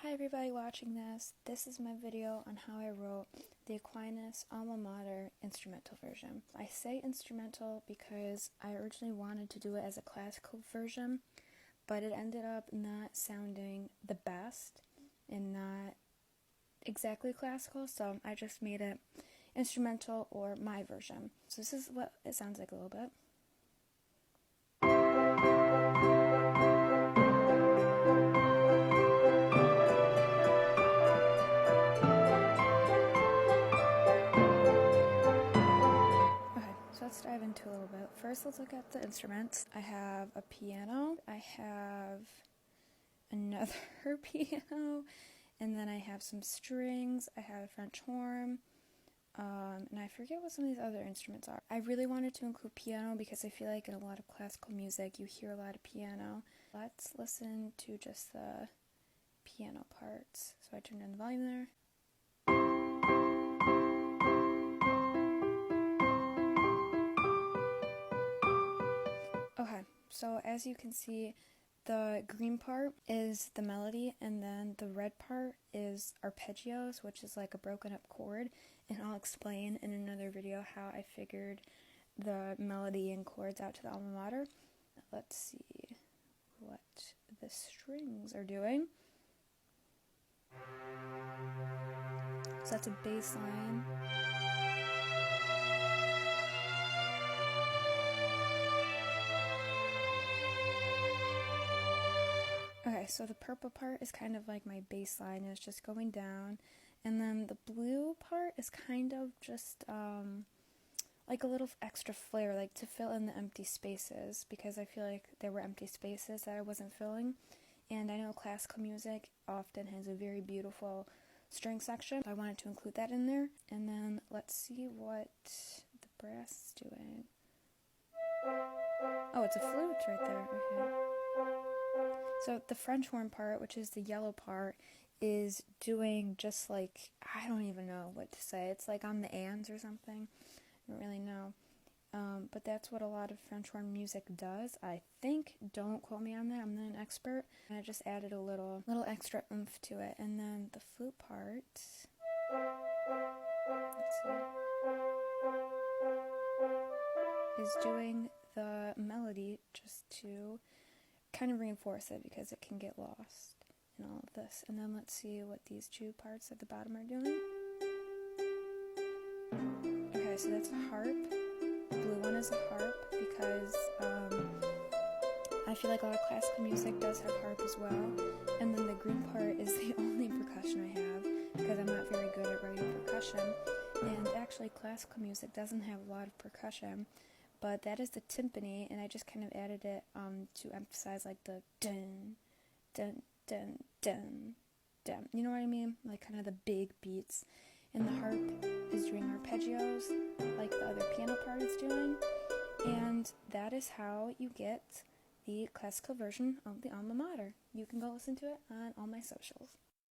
Hi everybody watching this. This is my video on how I wrote the Aquinas Alma Mater instrumental version. I say instrumental because I originally wanted to do it as a classical version, but it ended up not sounding the best and not exactly classical, so I just made it instrumental or my version. So this is what it sounds like a little bit. Let's dive into a little bit. First, let's look at the instruments. I have a piano, I have another piano, and then I have some strings, I have a French horn, and I forget what some of these other instruments are. I really wanted to include piano because I feel like in a lot of classical music you hear a lot of piano. Let's listen to just the piano parts. So I turned down the volume there. Okay, so as you can see, the green part is the melody, and then the red part is arpeggios, which is like a broken up chord, and I'll explain in another video how I figured the melody and chords out to the alma mater. Let's see what the strings are doing. So that's a bass line. Okay, so the purple part is kind of like my bass line, it's just going down, and then the blue part is kind of just like a little extra flair, like to fill in the empty spaces, because I feel like there were empty spaces that I wasn't filling, and I know classical music often has a very beautiful string section, so I wanted to include that in there. And then let's see what the brass is doing. Oh, it's a flute right there. Okay. So the French horn part, which is the yellow part, is doing just like, I don't even know what to say. It's like on the ands or something. I don't really know. But that's what a lot of French horn music does, I think. Don't quote me on that, I'm not an expert. And I just added a little extra oomph to it. And then the flute part, let's see, is doing the melody just to kind of reinforce it because it can get lost in all of this. And then let's see what these two parts at the bottom are doing. Okay, so that's a harp. The blue one is a harp because I feel like a lot of classical music does have harp as well. And then the green part is the only percussion I have because I'm not very good at writing percussion. And actually classical music doesn't have a lot of percussion. But that is the timpani, and I just kind of added it to emphasize like the dun, dun, dun, dun, dun. You know what I mean? Like kind of the big beats. And the harp is doing arpeggios, like the other piano part is doing. And that is how you get the classical version of the Alma Mater. You can go listen to it on all my socials.